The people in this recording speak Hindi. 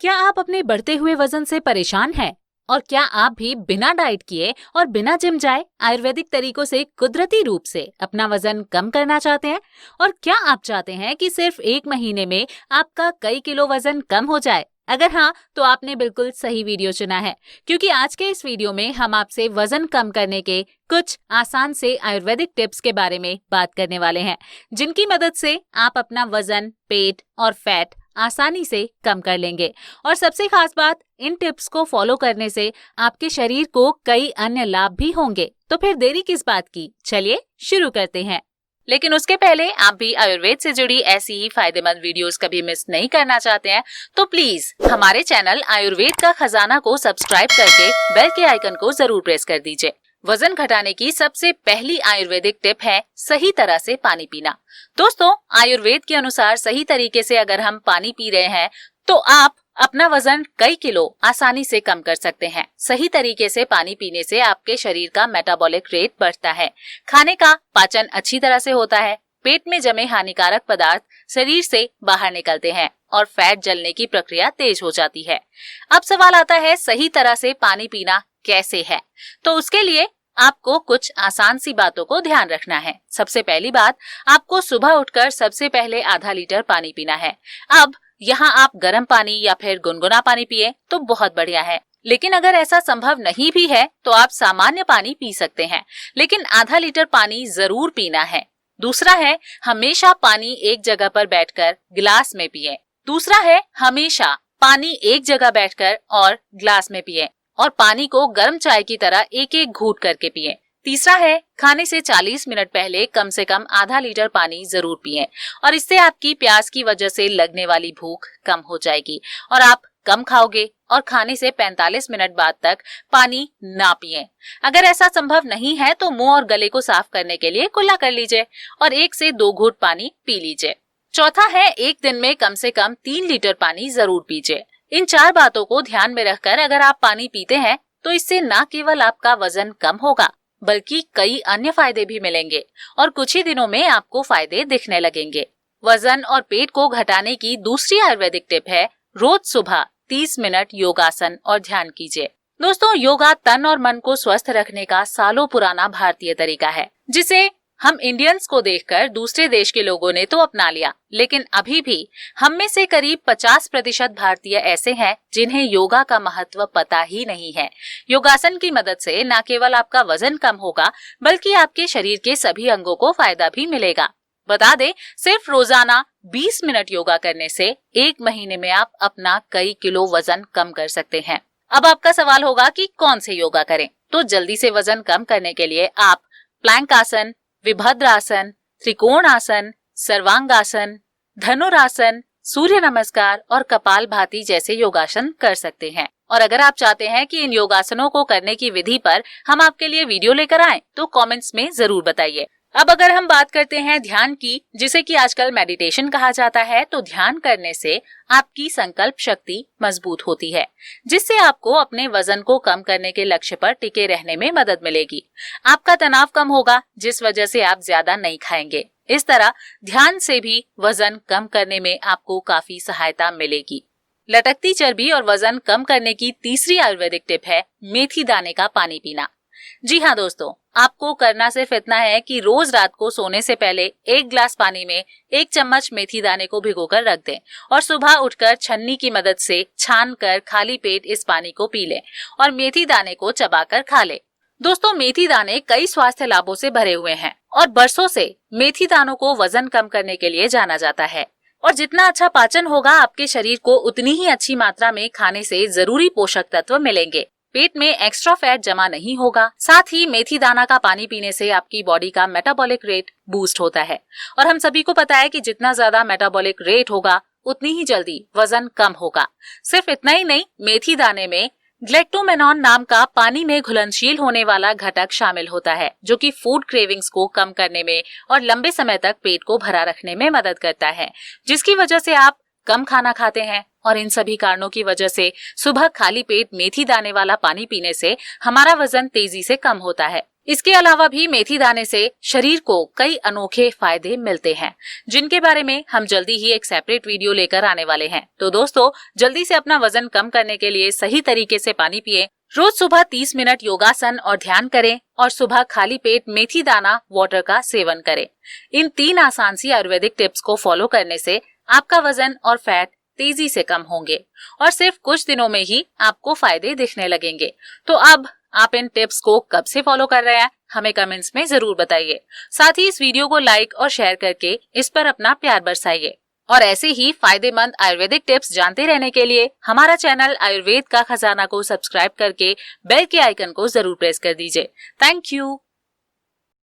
क्या आप अपने बढ़ते हुए वजन से परेशान हैं? और क्या आप भी बिना डाइट किए और बिना जिम जाए आयुर्वेदिक तरीकों से कुदरती रूप से अपना वजन कम करना चाहते हैं? और क्या आप चाहते हैं कि सिर्फ 1 महीने में आपका कई किलो वजन कम हो जाए? अगर हाँ, तो आपने बिल्कुल सही वीडियो चुना है, क्योंकि आज के इस वीडियो में हम आपसे वजन कम करने के कुछ आसान से आयुर्वेदिक टिप्स के बारे में बात करने वाले हैं, जिनकी मदद से आप अपना वजन, पेट और फैट आसानी से कम कर लेंगे। और सबसे खास बात, इन टिप्स को फॉलो करने से आपके शरीर को कई अन्य लाभ भी होंगे। तो फिर देरी किस बात की, चलिए शुरू करते हैं। लेकिन उसके पहले आप भी आयुर्वेद से जुड़ी ऐसी ही फायदेमंद वीडियोस कभी मिस नहीं करना चाहते हैं तो प्लीज हमारे चैनल आयुर्वेद का खजाना को सब्सक्राइब करके बेल के आइकन को जरूर प्रेस कर दीजिए। वजन घटाने की सबसे पहली आयुर्वेदिक टिप है सही तरह से पानी पीना। दोस्तों, आयुर्वेद के अनुसार सही तरीके से अगर हम पानी पी रहे हैं तो आप अपना वजन कई किलो आसानी से कम कर सकते हैं। सही तरीके से पानी पीने से आपके शरीर का मेटाबॉलिक रेट बढ़ता है, खाने का पाचन अच्छी तरह से होता है, पेट में जमे हानिकारक पदार्थ शरीर से बाहर निकलते हैं और फैट जलने की प्रक्रिया तेज हो जाती है। अब सवाल आता है, सही तरह से पानी पीना कैसे है? तो उसके लिए आपको कुछ आसान सी बातों को ध्यान रखना है। सबसे पहली बात, आपको सुबह उठकर सबसे पहले आधा लीटर पानी पीना है। अब यहाँ आप गर्म पानी या फिर गुनगुना पानी पिए तो बहुत बढ़िया है, लेकिन अगर ऐसा संभव नहीं भी है तो आप सामान्य पानी पी सकते हैं, लेकिन आधा लीटर पानी जरूर पीना है। दूसरा है, हमेशा पानी एक जगह पर बैठकर गिलास में पिए। दूसरा है, हमेशा पानी एक जगह बैठकर और ग्लास में पिए और पानी को गर्म चाय की तरह एक एक घूंट करके पिए। तीसरा है, खाने से 40 मिनट पहले कम से कम आधा लीटर पानी जरूर पिएं और इससे आपकी प्यास की वजह से लगने वाली भूख कम हो जाएगी और आप कम खाओगे और खाने से 45 मिनट बाद तक पानी ना पिएं। अगर ऐसा संभव नहीं है तो मुंह और गले को साफ करने के लिए कुल्ला कर लीजिए और 1 से 2 घूंट पानी पी लीजिए। चौथा है, एक दिन में कम से कम 3 लीटर पानी जरूर पीजिए। इन 4 बातों को ध्यान में रखकर अगर आप पानी पीते हैं तो इससे न केवल आपका वजन कम होगा बल्कि कई अन्य फायदे भी मिलेंगे और कुछ ही दिनों में आपको फायदे दिखने लगेंगे। वजन और पेट को घटाने की दूसरी आयुर्वेदिक टिप है, रोज सुबह 30 मिनट योगासन और ध्यान कीजिए। दोस्तों, योगा तन और मन को स्वस्थ रखने का सालों पुराना भारतीय तरीका है, जिसे हम इंडियंस को देखकर दूसरे देश के लोगों ने तो अपना लिया, लेकिन अभी भी हम में से करीब 50% भारतीय ऐसे हैं जिन्हें योगा का महत्व पता ही नहीं है। योगासन की मदद से न केवल आपका वजन कम होगा बल्कि आपके शरीर के सभी अंगों को फायदा भी मिलेगा। बता दें, सिर्फ रोजाना 20 मिनट योगा करने से 1 महीने में आप अपना कई किलो वजन कम कर सकते हैं। अब आपका सवाल होगा कि कौन से योगा करें? तो जल्दी से वजन कम करने के लिए आप प्लैंक आसन, विभद्रासन, त्रिकोण आसन, सर्वांगासन, धनुरासन, सूर्य नमस्कार और कपालभाति जैसे योगासन कर सकते हैं। और अगर आप चाहते हैं कि इन योगासनों को करने की विधि पर हम आपके लिए वीडियो लेकर आएं, तो कमेंट्स में जरूर बताइए। अब अगर हम बात करते हैं ध्यान की, जिसे कि आजकल मेडिटेशन कहा जाता है, तो ध्यान करने से आपकी संकल्प शक्ति मजबूत होती है, जिससे आपको अपने वजन को कम करने के लक्ष्य पर टिके रहने में मदद मिलेगी। आपका तनाव कम होगा, जिस वजह से आप ज्यादा नहीं खाएंगे। इस तरह ध्यान से भी वजन कम करने में आपको काफी सहायता मिलेगी। लटकती चर्बी और वजन कम करने की तीसरी आयुर्वेदिक टिप है मेथी दाने का पानी पीना। जी हाँ दोस्तों, आपको करना सिर्फ इतना है कि रोज रात को सोने से पहले 1 गिलास पानी में 1 चम्मच मेथी दाने को भिगोकर रख दें और सुबह उठकर छन्नी की मदद से छानकर खाली पेट इस पानी को पी लें और मेथी दाने को चबाकर खा लें। दोस्तों, मेथी दाने कई स्वास्थ्य लाभों से भरे हुए हैं और बरसों से मेथी दानों को वजन कम करने के लिए जाना जाता है। और जितना अच्छा पाचन होगा आपके शरीर को, उतनी ही अच्छी मात्रा में खाने से जरूरी पोषक तत्व मिलेंगे। पेट में एक्स्ट्रा फैट जमा नहीं होगा। साथ ही मेथी दाना का पानी पीने से आपकी बॉडी का मेटाबॉलिक रेट बूस्ट होता है और हम सभी को पता है कि जितना ज्यादा मेटाबॉलिक रेट होगा उतनी ही जल्दी वजन कम होगा। सिर्फ इतना ही नहीं, मेथी दाने में ग्लैक्टोमेनॉन नाम का पानी में घुलनशील होने वाला घटक शामिल होता है, जो कि फूड क्रेविंग्स को कम करने में और लंबे समय तक पेट को भरा रखने में मदद करता है, जिसकी वजह से आप कम खाना खाते हैं। और इन सभी कारणों की वजह से सुबह खाली पेट मेथी दाने वाला पानी पीने से हमारा वजन तेजी से कम होता है। इसके अलावा भी मेथी दाने से शरीर को कई अनोखे फायदे मिलते हैं, जिनके बारे में हम जल्दी ही एक सेपरेट वीडियो लेकर आने वाले हैं। तो दोस्तों, जल्दी से अपना वजन कम करने के लिए सही तरीके से पानी पिए, रोज सुबह 30 मिनट योगासन और ध्यान करें और सुबह खाली पेट मेथी दाना वाटर का सेवन करें। इन 3 आसान सी आयुर्वेदिक टिप्स को फॉलो करने से आपका वजन और फैट तेजी से कम होंगे और सिर्फ कुछ दिनों में ही आपको फायदे दिखने लगेंगे। तो अब आप इन टिप्स को कब से फॉलो कर रहे हैं, हमें कमेंट्स में जरूर बताइए। साथ ही इस वीडियो को लाइक और शेयर करके इस पर अपना प्यार बरसाइए। और ऐसे ही फायदेमंद आयुर्वेदिक टिप्स जानते रहने के लिए हमारा चैनल आयुर्वेद का खजाना को सब्सक्राइब करके बेल के आइकन को जरूर प्रेस कर दीजिए। Thank you.